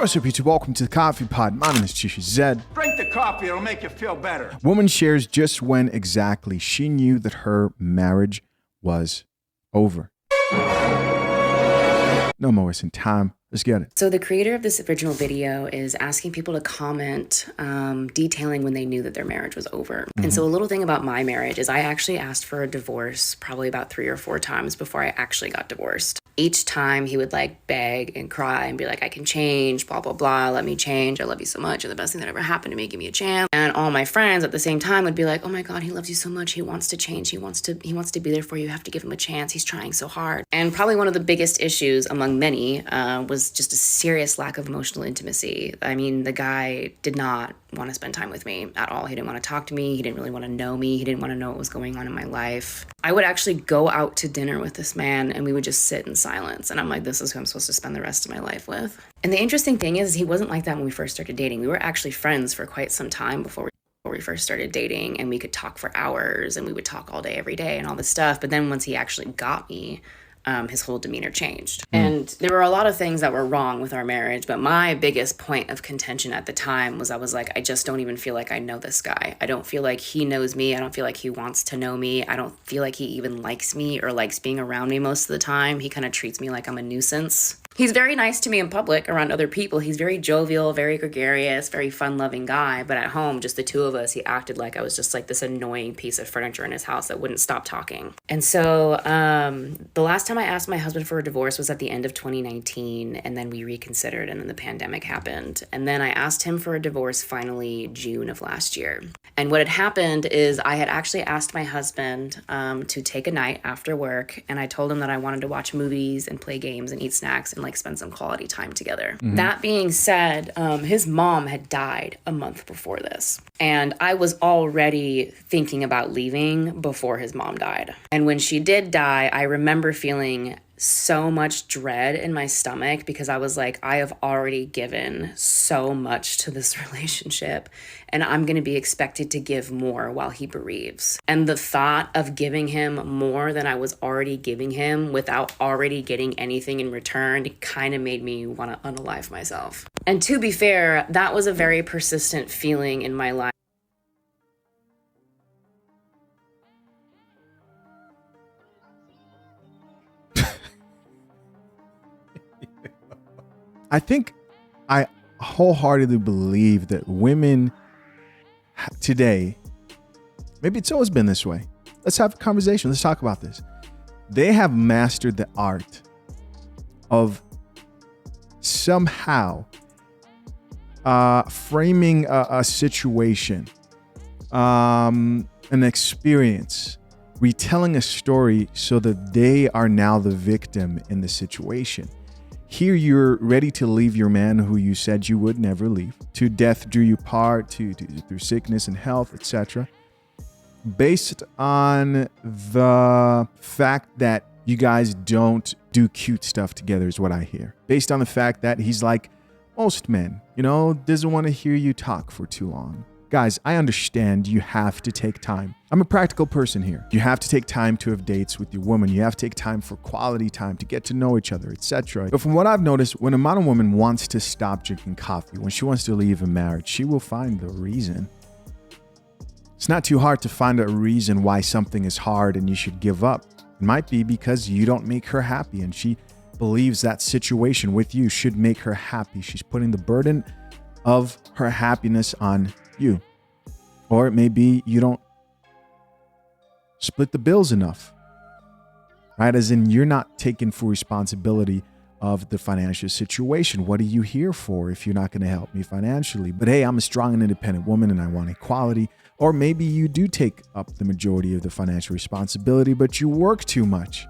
What's up, YouTube? Welcome to the Coffee Pod. My name is Chisha Zed. Drink the coffee, it'll make you feel better. Woman shares just when exactly she knew that her marriage was over. No more wasting time. Let's get it. So the creator of this original video is asking people to comment detailing when they knew that their marriage was over. And so a little thing about my marriage is I actually asked for a divorce probably about 3 or 4 times before I actually got divorced. Each time he would like beg and cry and be like, I can change, blah, blah, blah. Let me change. I love you so much. You're the best thing that ever happened to me. Give me a chance. And all my friends at the same time would be like, oh my God, he loves you so much. He wants to change. He wants to be there for you. You have to give him a chance. He's trying so hard. And probably one of the biggest issues among many was just a serious lack of emotional intimacy. I mean, the guy did not want to spend time with me at all. He didn't want to talk to me. He didn't really want to know me. He didn't want to know what was going on in my life. I would actually go out to dinner with this man and we would just sit in silence. And I'm like, this is who I'm supposed to spend the rest of my life with. And the interesting thing is he wasn't like that when we first started dating. We were actually friends for quite some time before we first started dating, and we could talk for hours and we would talk all day, every day and all this stuff. But then once he actually got me, his whole demeanor changed. And there were a lot of things that were wrong with our marriage, but my biggest point of contention at the time was I was like, I just don't even feel like I know this guy. I don't feel like he knows me. I don't feel like he wants to know me. I don't feel like he even likes me or likes being around me most of the time. He kind of treats me like I'm a nuisance. He's very nice to me in public around other people. He's very jovial, very gregarious, very fun-loving guy. But at home, just the two of us, he acted like I was just like this annoying piece of furniture in his house that wouldn't stop talking. And so the last time I asked my husband for a divorce was at the end of 2019, and then we reconsidered, and then the pandemic happened. And then I asked him for a divorce finally June of last year. And what had happened is I had actually asked my husband to take a night after work, and I told him that I wanted to watch movies and play games and eat snacks and like spend some quality time together. That being said, his mom had died a month before this, and I was already thinking about leaving before his mom died. And when she did die, I remember feeling so much dread in my stomach because I was like, I have already given so much to this relationship and I'm going to be expected to give more while he bereaves. And the thought of giving him more than I was already giving him without already getting anything in return kind of made me want to unalive myself. And to be fair, that was a very persistent feeling in my life. I think I wholeheartedly believe that women today, maybe it's always been this way. Let's have a conversation. Let's talk about this. They have mastered the art of somehow framing a situation, an experience, retelling a story so that they are now the victim in the situation. Here you're ready to leave your man who you said you would never leave. To death do you part, through sickness and health, etc. Based on the fact that you guys don't do cute stuff together is what I hear. Based on the fact that he's like most men, doesn't want to hear you talk for too long. Guys, I understand you have to take time. I'm a practical person here. You have to take time to have dates with your woman. You have to take time for quality time to get to know each other, etc. But from what I've noticed, when a modern woman wants to stop drinking coffee, when she wants to leave a marriage, she will find the reason. It's not too hard to find a reason why something is hard and you should give up. It might be because you don't make her happy and she believes that situation with you should make her happy. She's putting the burden of her happiness on you. Or it may be you don't split the bills enough, right? As in you're not taking full responsibility of the financial situation. What are you here for if you're not going to help me financially? But hey, I'm a strong and independent woman and I want equality. Or maybe you do take up the majority of the financial responsibility, but you work too much.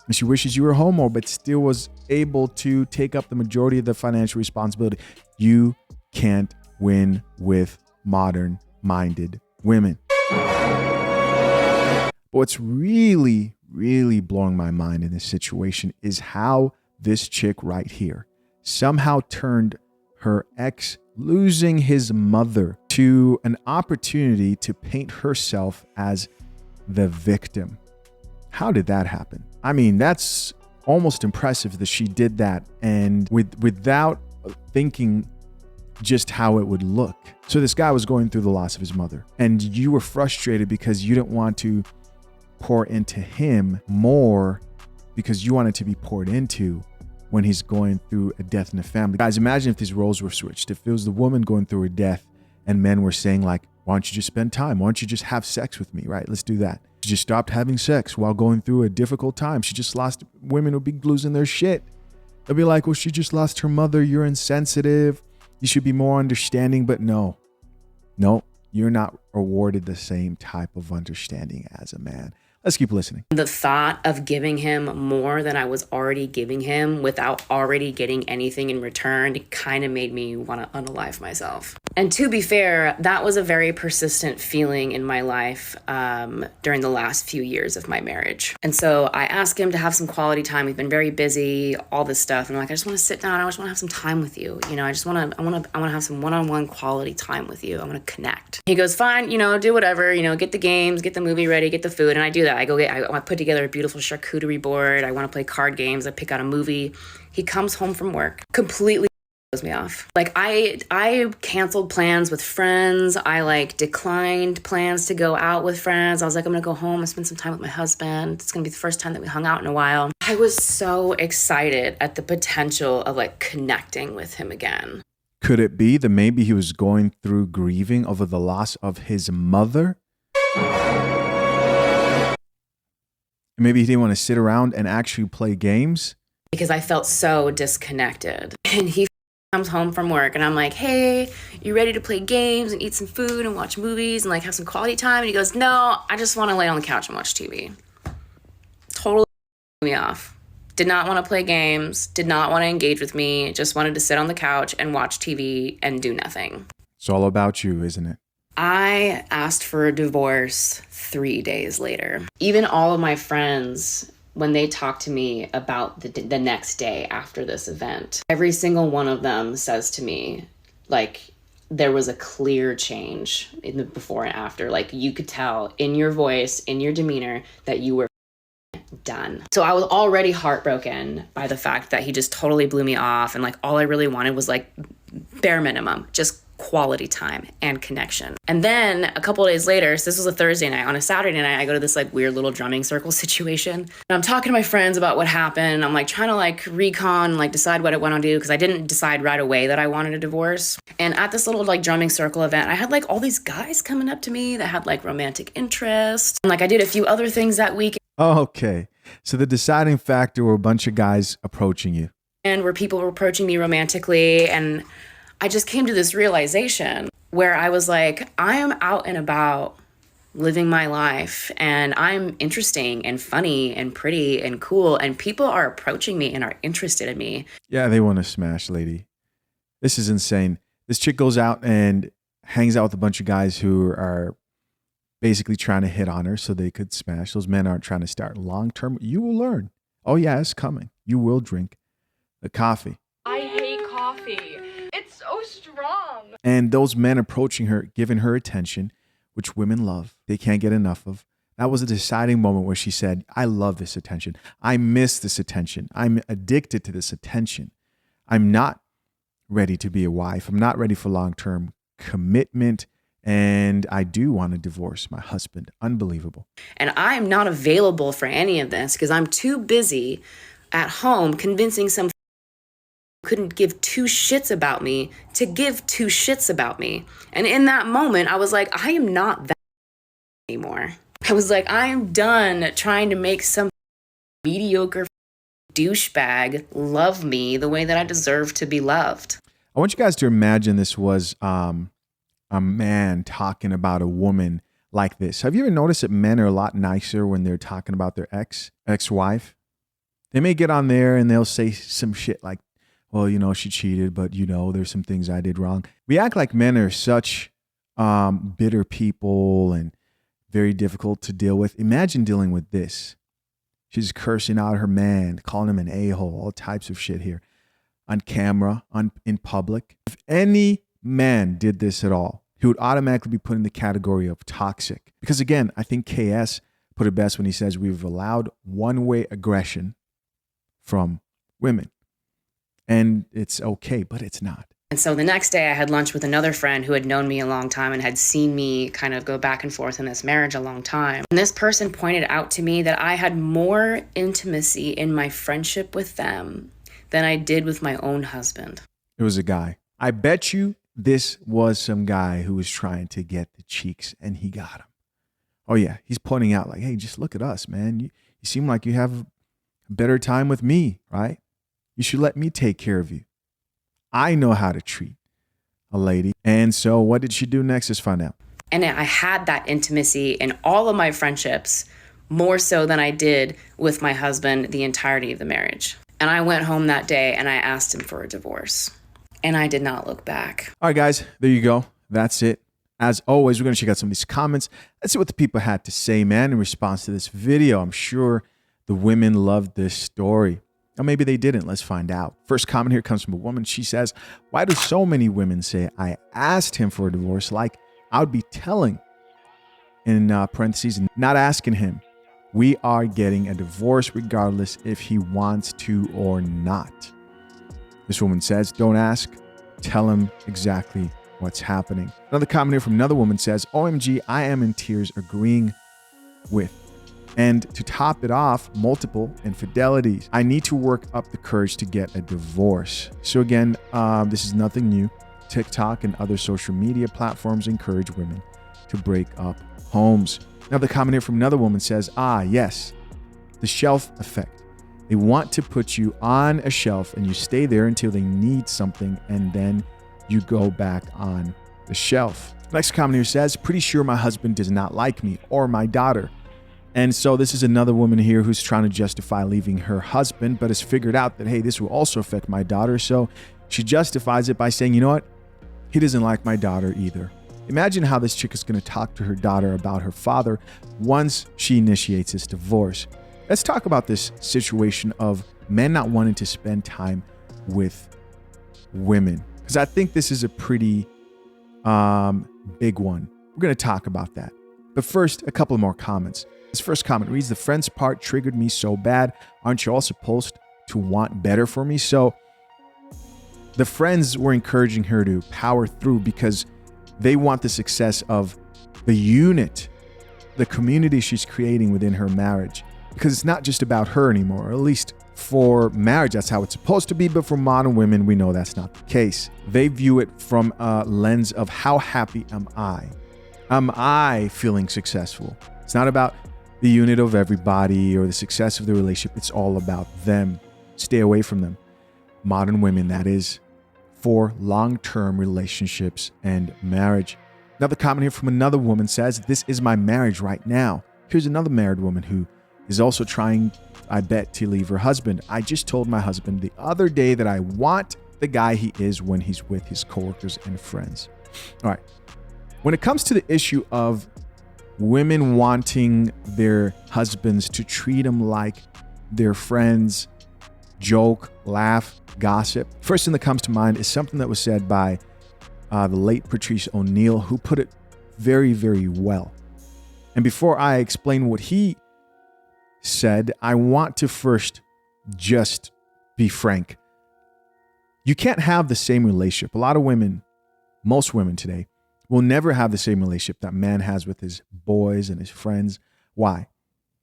And she wishes you were home more, but still was able to take up the majority of the financial responsibility. You can't win with modern-minded women. But what's really, really blowing my mind in this situation is how this chick right here somehow turned her ex losing his mother to an opportunity to paint herself as the victim. How did that happen? I mean, that's almost impressive that she did that and without thinking just how it would look. So this guy was going through the loss of his mother, and you were frustrated because you didn't want to pour into him more because you wanted to be poured into when he's going through a death in the family. Guys, imagine if these roles were switched. If it was the woman going through a death and men were saying like, why don't you just spend time? Why don't you just have sex with me, right? Let's do that. She just stopped having sex while going through a difficult time. She just lost, women would be losing their shit. They'll be like, well, she just lost her mother. You're insensitive. You should be more understanding. But no, you're not awarded the same type of understanding as a man. Let's keep listening. The thought of giving him more than I was already giving him without already getting anything in return kind of made me want to unalive myself. And to be fair, that was a very persistent feeling in my life during the last few years of my marriage. And so I asked him to have some quality time. We've been very busy, all this stuff. And I'm like, I just want to sit down. I just want to have some time with you. You know, I want to have some one-on-one quality time with you. I want to connect. He goes, fine, you know, do whatever, you know, get the games, get the movie ready, get the food. And I do that. I put together a beautiful charcuterie board. I want to play card games. I pick out a movie. He comes home from work, completely blows me off. Like I canceled plans with friends. I declined plans to go out with friends. I was like, I'm going to go home and spend some time with my husband. It's going to be the first time that we hung out in a while. I was so excited at the potential of connecting with him again. Could it be that maybe he was going through grieving over the loss of his mother? Maybe he didn't want to sit around and actually play games? Because I felt so disconnected. And he comes home from work and I'm like, hey, you ready to play games and eat some food and watch movies and have some quality time? And he goes, no, I just want to lay on the couch and watch TV. Totally me off. Did not want to play games, did not want to engage with me, just wanted to sit on the couch and watch TV and do nothing. It's all about you, isn't it? I asked for a divorce 3 days later. Even all of my friends, when they talk to me about the next day after this event, every single one of them says to me, there was a clear change in the before and after. You could tell in your voice, in your demeanor, that you were done. So I was already heartbroken by the fact that he just totally blew me off. And all I really wanted was bare minimum, just quality time and connection. And then a couple of days later, so this was a Thursday night, on a Saturday night, I go to this weird little drumming circle situation. And I'm talking to my friends about what happened. I'm trying to recon, decide what I want to do, because I didn't decide right away that I wanted a divorce. And at this little drumming circle event, I had all these guys coming up to me that had romantic interest. And I did a few other things that week. Oh, okay. So the deciding factor were a bunch of guys approaching you. And where people were approaching me romantically, and I just came to this realization where I was I am out and about living my life and I'm interesting and funny and pretty and cool and people are approaching me and are interested in me. Yeah, they want to smash, lady. This is insane. This chick goes out and hangs out with a bunch of guys who are basically trying to hit on her so they could smash. Those men aren't trying to start long-term. You will learn. Oh yeah, it's coming. You will drink the coffee. I hate coffee. It's so strong. And those men approaching her, giving her attention, which women love, they can't get enough of. That was a deciding moment where she said, I love this attention. I miss this attention. I'm addicted to this attention. I'm not ready to be a wife. I'm not ready for long-term commitment. And I do want to divorce my husband. Unbelievable. And I'm not available for any of this because I'm too busy at home convincing some couldn't give two shits about me to give two shits about me. And in that moment, I was I am not that anymore. I was I am done trying to make some mediocre douchebag love me the way that I deserve to be loved. I want you guys to imagine this was a man talking about a woman like this. Have you ever noticed that men are a lot nicer when they're talking about their ex-wife? They may get on there and they'll say some shit like, well, she cheated, but there's some things I did wrong. We act like men are such bitter people and very difficult to deal with. Imagine dealing with this. She's cursing out her man, calling him an a-hole, all types of shit here on camera, in public. If any man did this at all, he would automatically be put in the category of toxic. Because again, I think KS put it best when he says we've allowed one-way aggression from women. And it's okay, but it's not. And so the next day I had lunch with another friend who had known me a long time and had seen me kind of go back and forth in this marriage a long time. And this person pointed out to me that I had more intimacy in my friendship with them than I did with my own husband. It was a guy. I bet you this was some guy who was trying to get the cheeks, and he got them. Oh yeah, he's pointing out like, hey, just look at us, man. You seem like you have a better time with me, right? You should let me take care of you. I know how to treat a lady. And so what did she do next? Let's find out. And I had that intimacy in all of my friendships, more so than I did with my husband the entirety of the marriage. And I went home that day and I asked him for a divorce. And I did not look back. All right, guys, there you go. That's it. As always, we're going to check out some of these comments. Let's see what the people had to say, man, in response to this video. I'm sure the women loved this story. Or maybe they didn't. Let's find out. First comment here comes from a woman. She says, why do so many women say I asked him for a divorce? Like I would be telling, in parentheses, not asking him. We are getting a divorce regardless if he wants to or not. This woman says, don't ask. Tell him exactly what's happening. Another comment here from another woman says, OMG, I am in tears agreeing with. And to top it off, multiple infidelities. I need to work up the courage to get a divorce. So again, this is nothing new. TikTok and other social media platforms encourage women to break up homes. Another comment here from another woman says, yes, the shelf effect. They want to put you on a shelf and you stay there until they need something and then you go back on the shelf. Next comment here says, pretty sure my husband does not like me or my daughter. And so this is another woman here who's trying to justify leaving her husband, but has figured out that, hey, this will also affect my daughter. So she justifies it by saying, you know what? He doesn't like my daughter either. Imagine how this chick is going to talk to her daughter about her father once she initiates this divorce. Let's talk about this situation of men not wanting to spend time with women, because I think this is a pretty big one. We're going to talk about that. But first, a couple more comments. This first comment reads, the friends part triggered me so bad. Aren't you all supposed to want better for me? So the friends were encouraging her to power through because they want the success of the unit, the community she's creating within her marriage. Because it's not just about her anymore, or at least for marriage, that's how it's supposed to be. But for modern women, we know that's not the case. They view it from a lens of how happy am I? Am I feeling successful? It's not about the unit of everybody or the success of the relationship. It's all about them. Stay away from them. Modern women, that is, for long-term relationships and marriage. Another comment here from another woman says, this is my marriage right now. Here's another married woman who is also trying, I bet, to leave her husband. I just told my husband the other day that I want the guy he is when he's with his coworkers and friends. All right. When it comes to the issue of women wanting their husbands to treat them like their friends, joke, laugh, gossip, first thing that comes to mind is something that was said by the late Patrice O'Neill, who put it very, very well. And before I explain what he said, I want to first just be frank. You can't have the same relationship. A lot of women, most women today, will never have the same relationship that man has with his boys and his friends. Why?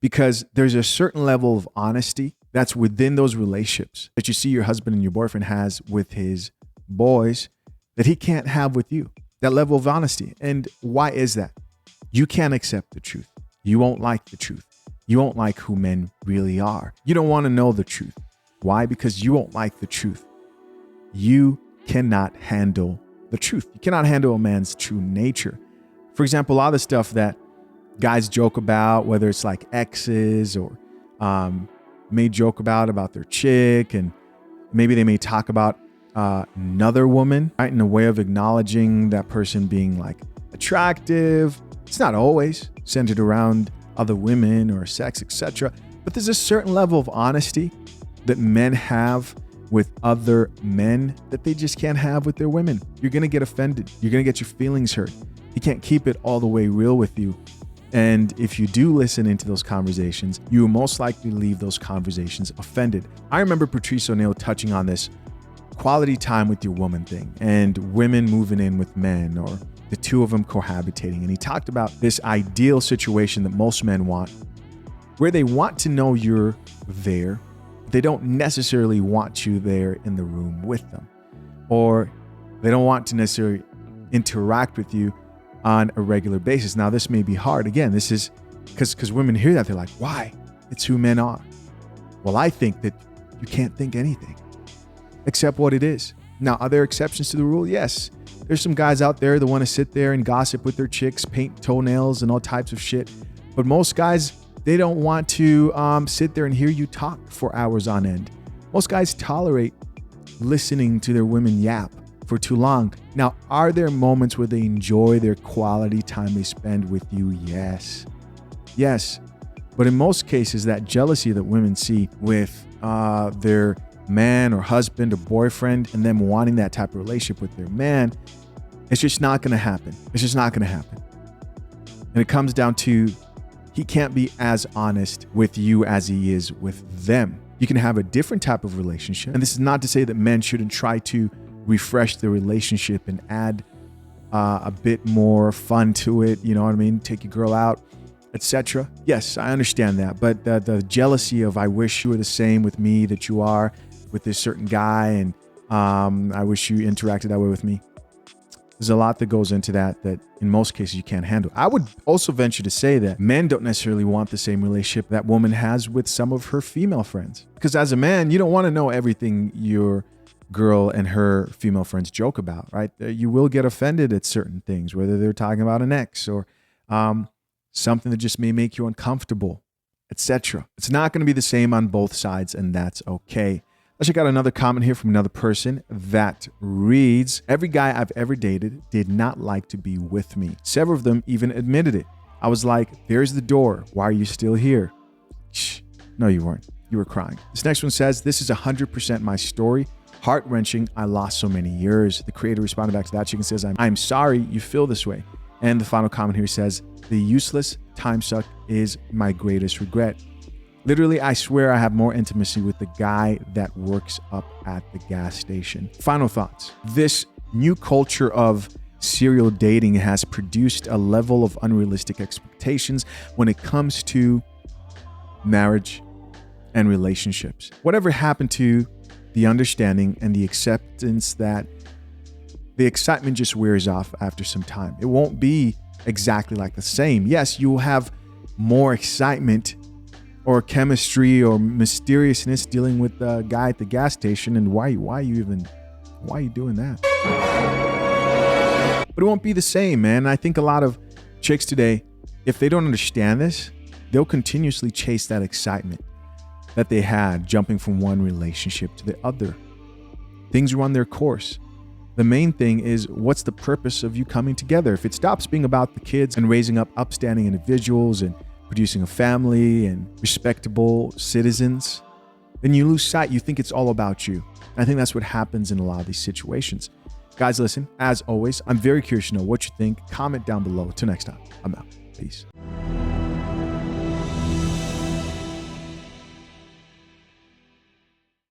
Because there's a certain level of honesty that's within those relationships that you see your husband and your boyfriend has with his boys that he can't have with you. That level of honesty. And why is that? You can't accept the truth. You won't like the truth. You won't like who men really are. You don't want to know the truth. Why? Because you won't like the truth. You cannot handle the truth. You cannot handle a man's true nature. For example, a lot of the stuff that guys joke about, whether it's like exes or may joke about their chick, and maybe they may talk about another woman, right, in a way of acknowledging that person being like attractive. It's not always centered around other women or sex, etc. But there's a certain level of honesty that men have with other men that they just can't have with their women. You're going to get offended. You're going to get your feelings hurt. You can't keep it all the way real with you. And if you do listen into those conversations, you will most likely leave those conversations offended. I remember Patrice O'Neill touching on this quality time with your woman thing and women moving in with men, or the two of them cohabitating. And he talked about this ideal situation that most men want, where they want to know you're there. They don't necessarily want you there in the room with them, or they don't want to necessarily interact with you on a regular basis. Now, this may be hard. Again, this is because women hear that, they're like, why? It's who men are. Well, I think that you can't think anything except what it is. Now, are there exceptions to the rule? Yes. There's some guys out there that want to sit there and gossip with their chicks, paint toenails and all types of shit. But most guys, they don't want to sit there and hear you talk for hours on end. Most guys tolerate listening to their women yap for too long. Now, are there moments where they enjoy their quality time they spend with you? Yes. Yes. But in most cases, that jealousy that women see with their man or husband or boyfriend and them wanting that type of relationship with their man, it's just not going to happen. It's just not going to happen. And it comes down to, he can't be as honest with you as he is with them. You can have a different type of relationship. And this is not to say that men shouldn't try to refresh the relationship and add a bit more fun to it. You know what I mean? Take your girl out, etc. Yes, I understand that. But the jealousy of, I wish you were the same with me that you are with this certain guy, and I wish you interacted that way with me. There's a lot that goes into that in most cases you can't handle. I would also venture to say that men don't necessarily want the same relationship that woman has with some of her female friends. Because as a man, you don't want to know everything your girl and her female friends joke about, right? You will get offended at certain things, whether they're talking about an ex or something that just may make you uncomfortable, etc. It's not going to be the same on both sides, and that's okay. Let's check out another comment here from another person that reads, every guy I've ever dated did not like to be with me. Several of them even admitted it. I was like, there's the door. Why are you still here? Shh. No, you weren't. You were crying. This next one says, this is 100% my story. Heart-wrenching. I lost so many years. The creator responded back to that chick and says, I'm sorry you feel this way. And the final comment here says, the useless time suck is my greatest regret. Literally, I swear I have more intimacy with the guy that works up at the gas station. Final thoughts. This new culture of serial dating has produced a level of unrealistic expectations when it comes to marriage and relationships. Whatever happened to the understanding and the acceptance that the excitement just wears off after some time? It won't be exactly like the same. Yes, you will have more excitement or chemistry or mysteriousness dealing with the guy at the gas station. And why are you doing that? But it won't be the same, man. I think a lot of chicks today, if they don't understand this, they'll continuously chase that excitement that they had jumping from one relationship to the other. Things run their course. The main thing is, what's the purpose of you coming together? If it stops being about the kids and raising up upstanding individuals and producing a family and respectable citizens, then you lose sight. You think it's all about you. And I think that's what happens in a lot of these situations. Guys, listen, as always, I'm very curious to know what you think. Comment down below. Till next time, I'm out. Peace.